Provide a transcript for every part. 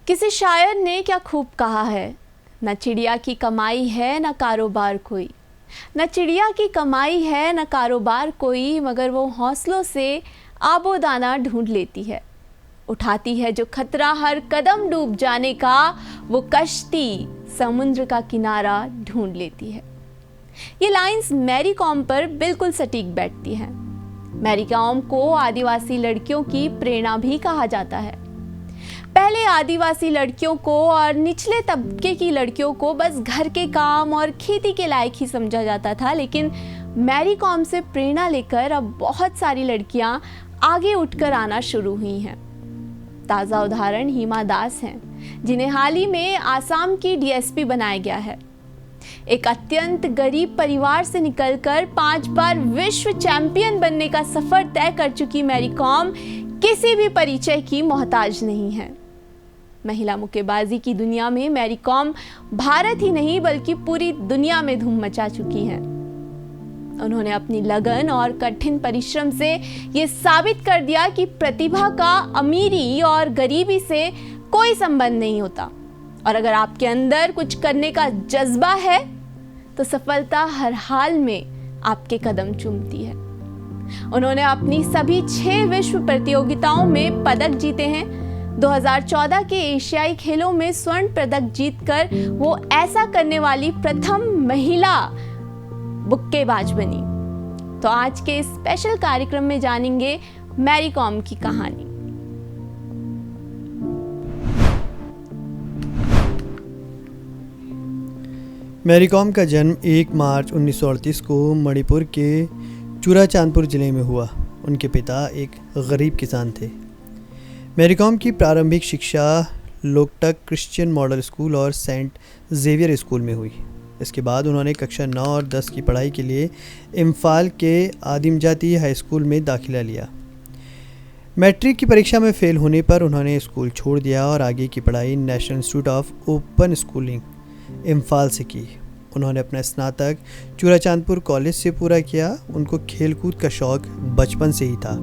किसी शायर ने क्या खूब कहा है, न चिड़िया की कमाई है न कारोबार कोई। न चिड़िया की कमाई है न कारोबार कोई, मगर वो हौसलों से आबो दाना ढूंढ लेती है। उठाती है जो खतरा हर कदम डूब जाने का, वो कश्ती समुद्र का किनारा ढूंढ लेती है। ये लाइंस मैरी कॉम पर बिल्कुल सटीक बैठती हैं। मैरी कॉम को आदिवासी लड़कियों की प्रेरणा भी कहा जाता है। पहले आदिवासी लड़कियों को और निचले तबके की लड़कियों को बस घर के काम और खेती के लायक ही समझा जाता था, लेकिन मैरी कॉम से प्रेरणा लेकर अब बहुत सारी लड़कियां आगे उठकर आना शुरू हुई हैं। ताज़ा उदाहरण हिमा दास हैं, जिन्हें हाल ही में आसाम की डीएसपी बनाया गया है। एक अत्यंत गरीब परिवार से निकलकर 5 बार विश्व चैंपियन बनने का सफर तय कर चुकी मैरी कॉम किसी भी परिचय की मोहताज नहीं है। महिला मुक्केबाजी की दुनिया में मैरी कॉम भारत ही नहीं बल्कि पूरी दुनिया में धूम मचा चुकी हैं। उन्होंने अपनी लगन और कठिन परिश्रम से ये साबित कर दिया कि प्रतिभा का अमीरी और गरीबी से कोई संबंध नहीं होता, और अगर आपके अंदर कुछ करने का जज्बा है तो सफलता हर हाल में आपके कदम चूमती है। उन्होंने अपनी सभी 6 विश्व प्रतियोगिताओं में पदक जीते हैं। 2014 के एशियाई खेलों में स्वर्ण पदक जीतकर वो ऐसा करने वाली प्रथम महिला मुक्केबाज बनी। तो आज के इस स्पेशल कार्यक्रम में जानेंगे मैरी कॉम की कहानी। मैरी कॉम का जन्म 1 मार्च 1938 को मणिपुर के चुराचांदपुर जिले में हुआ। उनके पिता एक गरीब किसान थे। मैरी कॉम की प्रारंभिक शिक्षा लोकटक क्रिश्चियन मॉडल स्कूल और सेंट जेवियर स्कूल में हुई। इसके बाद उन्होंने कक्षा 9 और 10 की पढ़ाई के लिए इम्फाल के आदिम जाति हाई स्कूल में दाखिला लिया। मैट्रिक की परीक्षा में फेल होने पर उन्होंने स्कूल छोड़ दिया और आगे की पढ़ाई national institute of open schooling Imphal से की। उन्होंने अपना स्नातक चुराचांदपुर कॉलेज से पूरा किया। उनको खेलकूद का शौक़ बचपन से ही था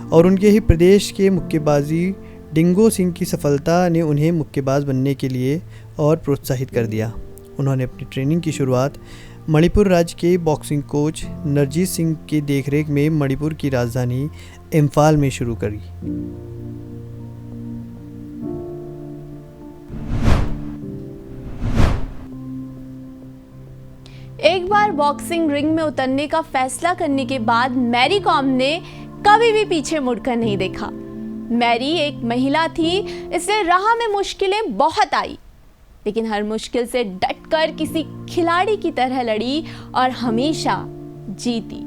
और उनके ही प्रदेश के मुक्केबाजी डिंगो सिंह की सफलता ने उन्हें मुक्केबाज बनने के लिए और प्रोत्साहित कर दिया। उन्होंने अपनी ट्रेनिंग की शुरुआत मणिपुर राज्य के बॉक्सिंग कोच नरजीत सिंह की देखरेख में मणिपुर की राजधानी इम्फाल में शुरू करी। एक बार बॉक्सिंग रिंग में उतरने का फैसला करने के बाद मैरी कॉम ने कभी भी पीछे मुड़कर नहीं देखा। मैरी एक महिला थी, इसलिए राह में मुश्किलें बहुत आई, लेकिन हर मुश्किल से डटकर किसी खिलाड़ी की तरह लड़ी और हमेशा जीती।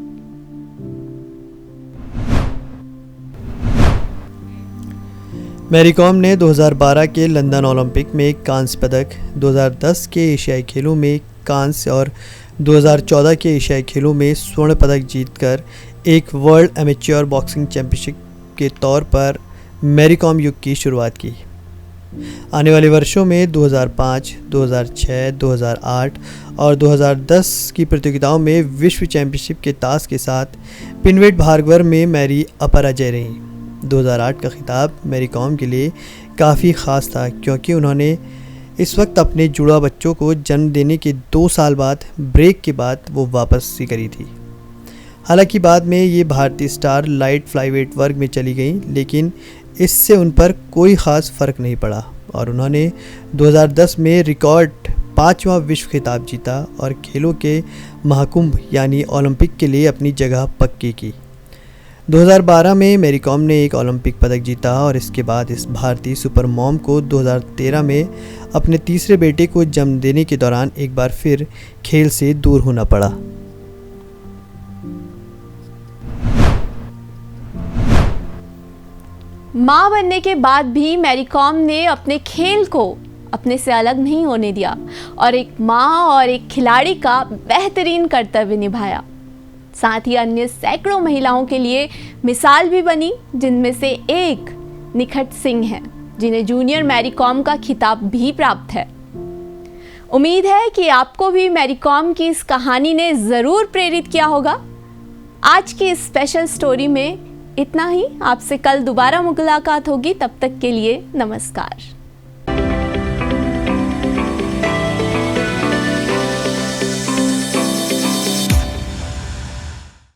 मैरी कॉम ने 2012 के लंदन ओलंपिक में कांस्य पदक, 2010 के एशियाई खेलों में कांस्य और 2014 के एशियाई खेलों में स्वर्ण पदक जीतकर एक वर्ल्ड एमेच्योर बॉक्सिंग चैंपियनशिप के तौर पर मैरी कॉम युग की शुरुआत की। आने वाले वर्षों में 2005, 2006, 2008 और 2010 की प्रतियोगिताओं में विश्व चैंपियनशिप के ताज के साथ पिनवेट भार्गवर में मैरी अपराजय रहीं। 2008 का खिताब मैरी कॉम के लिए काफ़ी ख़ास था, क्योंकि उन्होंने इस वक्त अपने जुड़वा बच्चों को जन्म देने के 2 साल बाद ब्रेक के बाद वो वापसी करी थी। हालांकि बाद में ये भारतीय स्टार लाइट फ्लाईवेट वर्ग में चली गई, लेकिन इससे उन पर कोई ख़ास फ़र्क नहीं पड़ा और उन्होंने 2010 में रिकॉर्ड 5वां विश्व खिताब जीता और खेलों के महाकुंभ यानी ओलंपिक के लिए अपनी जगह पक्की की। 2012 में मैरी कॉम ने एक ओलंपिक पदक जीता और इसके बाद इस भारतीय सुपर मॉम को 2013 में अपने तीसरे बेटे को जन्म देने के दौरान एक बार फिर खेल से दूर होना पड़ा। मां बनने के बाद भी मैरी कॉम ने अपने खेल को अपने से अलग नहीं होने दिया और एक मां और एक खिलाड़ी का बेहतरीन कर्तव्य निभाया। साथ ही अन्य सैकड़ों महिलाओं के लिए मिसाल भी बनी, जिनमें से एक निखत सिंह है, जिन्हें जूनियर मैरी कॉम का खिताब भी प्राप्त है। उम्मीद है कि आपको भी मैरी कॉम की इस कहानी ने ज़रूर प्रेरित किया होगा। आज की इस स्पेशल स्टोरी में इतना ही। आपसे कल दोबारा मुलाकात होगी, तब तक के लिए नमस्कार।